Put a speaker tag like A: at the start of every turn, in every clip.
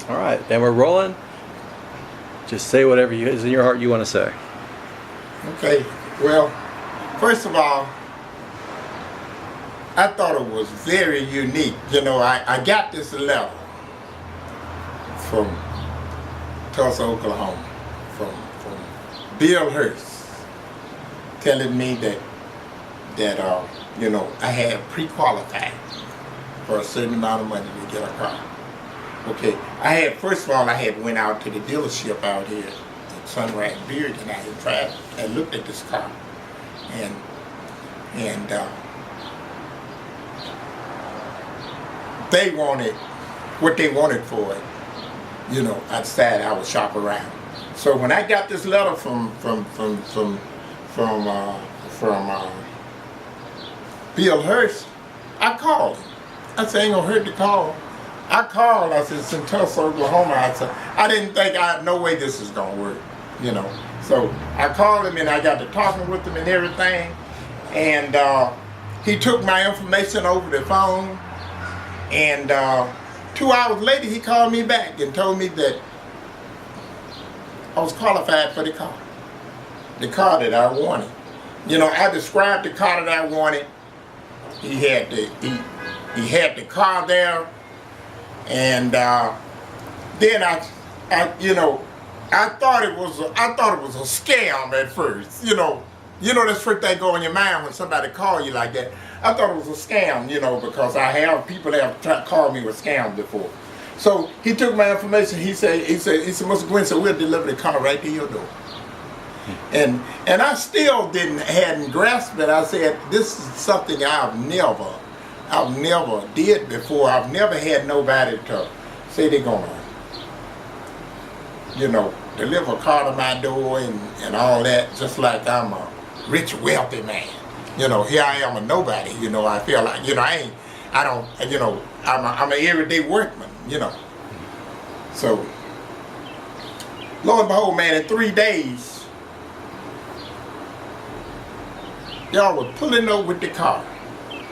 A: All right, and we're rolling. Just say whatever is in your heart you want to say.
B: Okay, well, first of all, I thought it was very unique. You know, I got this letter from Tulsa, Oklahoma, from Bill Hurst, telling me that you know, I had pre-qualified for a certain amount of money to get a car. Okay, first of all, I had went out to the dealership out here at Sunrise Beard, and I had tried and looked at this car, and they wanted what they wanted for it. You know, I decided I would shop around. So when I got this letter from Bill Hurst, I called him. I said, ain't gonna hurt to call. I called, I said, it's in Tulsa, Oklahoma. I said, I didn't think, no way this is gonna work, you know. So I called him and I got to talking with him and everything. And he took my information over the phone. And 2 hours later, he called me back and told me that I was qualified for the car that I wanted. You know, I described the car that I wanted. He had the car there. And then I thought it was a scam at first. You know that first thing go in your mind when somebody call you like that. I thought it was a scam, you know, because people have tried to call me with scams before. So he took my information. He said, Mr. Guinn said, we'll deliver the car right to your door. And I still hadn't grasped it. I said, this is something I've never did before. I've never had nobody to say they're gonna, you know, deliver a car to my door and all that, just like I'm a rich, wealthy man. You know, here I am a nobody, you know, I feel like, you know, I'm an everyday workman, you know. So, lo and behold, man, in 3 days, y'all were pulling up with the car.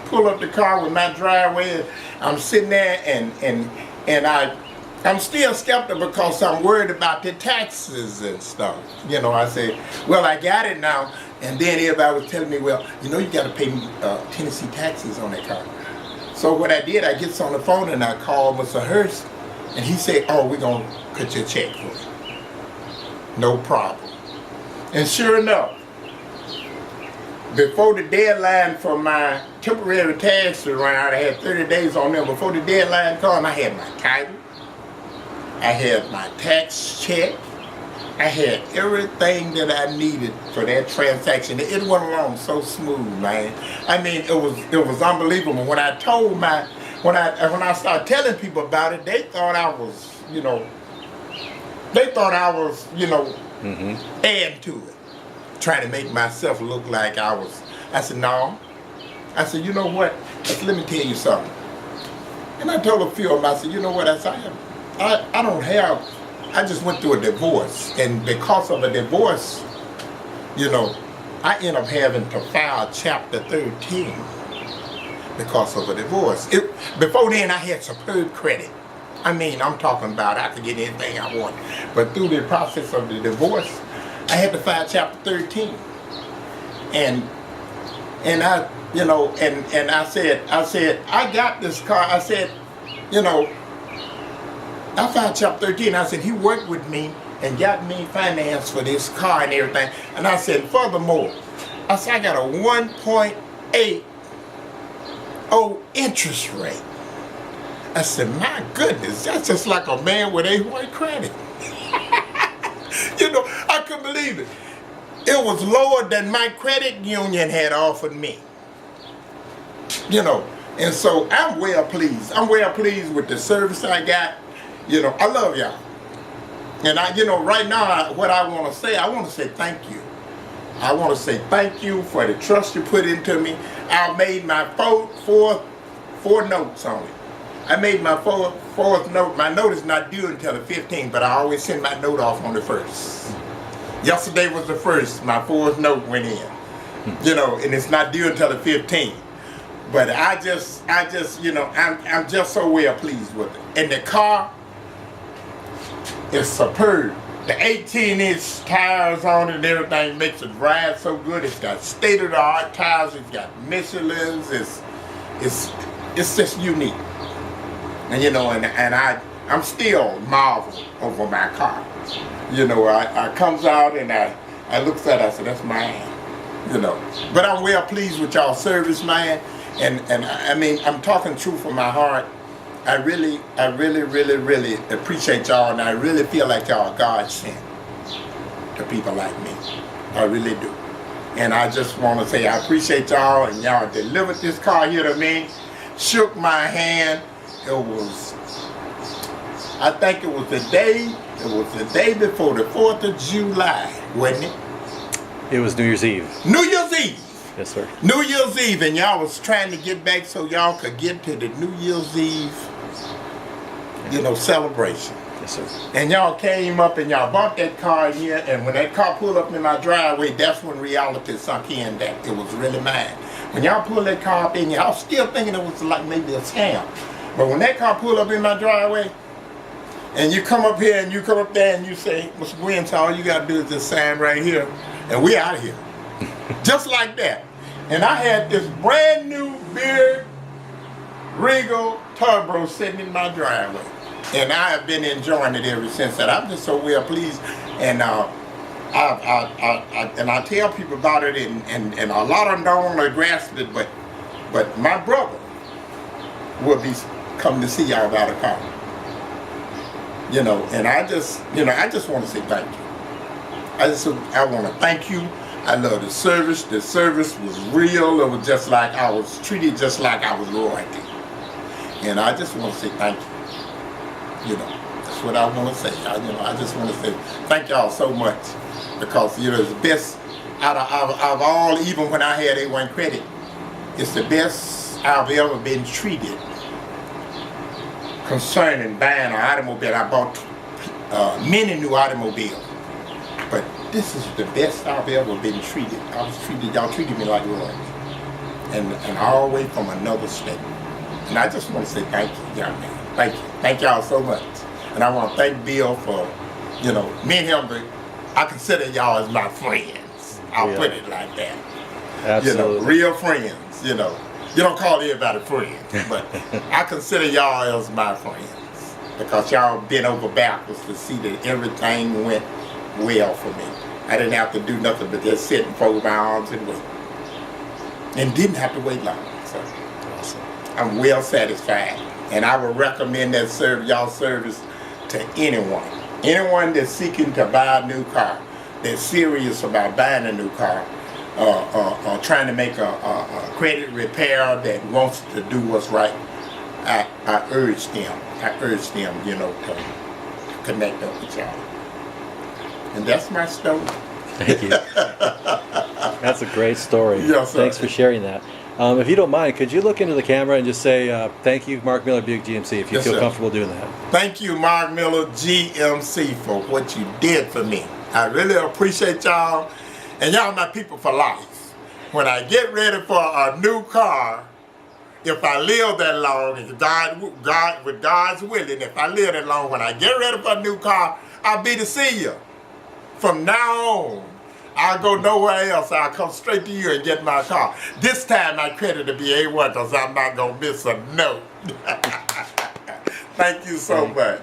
B: Pull up the car with my driveway, and I'm sitting there and I'm still skeptical because I'm worried about the taxes and stuff. You know, I said, well, I got it now. And then everybody was telling me, well, you know, you got to pay Tennessee taxes on that car. So what I did, I gets on the phone and I called Mr. Hurst, and he said, oh, we're going to cut your check for you. No problem. And sure enough, before the deadline for my temporary tax to run out, I had 30 days on them. Before the deadline came, I had my title, I had my tax check, I had everything that I needed for that transaction. It went along so smooth, man. I mean, it was unbelievable. When I told when I started telling people about it, they thought I was, you know, adding to it, trying to make myself look like I was. I said, no. I said, you know what? Let me tell you something. And I told a few of them, I said, you know what? I said, I just went through a divorce. And because of a divorce, you know, I ended up having to file Chapter 13 because of a divorce. Before then, I had superb credit. I mean, I'm talking about I could get anything I want. But through the process of the divorce, I had to file Chapter 13. And I, you know, and I said, I got this car. I said, you know, I filed Chapter 13. I said, he worked with me and got me finance for this car and everything. And I said, furthermore, I said, I got a 1.80 interest rate. I said, my goodness, that's just like a man with A1 credit. You know, I couldn't believe it. It was lower than my credit union had offered me. You know, and so I'm well pleased. I'm well pleased with the service I got. You know, I love y'all. And you know, right now, what I want to say thank you. I want to say thank you for the trust you put into me. I made my four notes on it. I made my fourth note. My note is not due until the 15th, but I always send my note off on the 1st. Yesterday was the 1st. My fourth note went in. You know, and it's not due until the 15th. But I just, you know, I'm just so well pleased with it. And the car, is superb. The 18-inch tires on it and everything makes it ride so good. It's got state-of-the-art tires. It's got Michelin's. It's just unique. And you know, and I'm still marvel over my car. You know, I comes out and I looks at it, I said, that's mine. You know, but I'm well pleased with y'all service, man. And I mean, I'm talking true from my heart. I really appreciate y'all, and I really feel like y'all are God sent to people like me. I really do. And I just want to say I appreciate y'all, and y'all delivered this car here to me, shook my hand. I think it was the day before the 4th of July, wasn't it?
A: It was New Year's Eve.
B: New Year's Eve.
A: Yes, sir.
B: New Year's Eve, and y'all was trying to get back so y'all could get to the New Year's Eve, you know, celebration.
A: Yes, sir.
B: And y'all came up and y'all bought that car here, and when that car pulled up in my driveway, that's when reality sunk in that it was really mine. When y'all pulled that car up in here, I was still thinking it was like maybe a scam. But when that car pulled up in my driveway, and you come up here and you come up there and you say, Mr. Guinn, so all you got to do is just sign right here, and we out of here. Just like that. And I had this brand new Beard Regal Turbo sitting in my driveway. And I have been enjoying it ever since that. I'm just so well pleased. And I tell people about it, and a lot of them don't want to grasp it, but my brother will be coming to see y'all about a car. You know, and I just want to say thank you. I want to thank you. I love the service. The service was real. It was just like I was treated just like I was royalty. And I just want to say thank you. You know, that's what I want to say. I just want to say thank y'all so much, because you know it's the best out of all. Even when I had A1 credit, it's the best I've ever been treated concerning buying an automobile. I bought many new automobiles, but this is the best I've ever been treated. Y'all treated me like royalty, and all the way from another state. And I just want to say thank you, young man. Thank you. Thank y'all so much. And I want to thank Bill for, you know, me and him, I consider y'all as my friends. I'll put it like that.
A: Absolutely.
B: You know, real friends, you know. You don't call everybody friends, but I consider y'all as my friends, because y'all bent over backwards to see that everything went well for me. I didn't have to do nothing but just sit and fold my arms and wait. And didn't have to wait long. So
A: Awesome.
B: I'm well satisfied. And I would recommend that y'all service to anyone. Anyone that's seeking to buy a new car, that's serious about buying a new car, or trying to make a credit repair, that wants to do what's right. I urge them, you know, to connect up with y'all. And that's my story.
A: Thank you. That's a great story.
B: Yes, sir.
A: Thanks for sharing that. If you don't mind, could you look into the camera and just say, thank you, Mark Miller, Buick GMC, if you
B: Yes,
A: feel
B: sir.
A: comfortable doing that.
B: Thank you, Mark Miller, GMC, for what you did for me. I really appreciate y'all, and y'all my people for life. When I get ready for a new car, if I live that long, if with God's willing, if I live that long, when I get ready for a new car, I'll be to see you. From now on, I'll go nowhere else. I'll come straight to you and get my car. This time my credit will be A1, because I'm not going to miss a note. Thank you so much.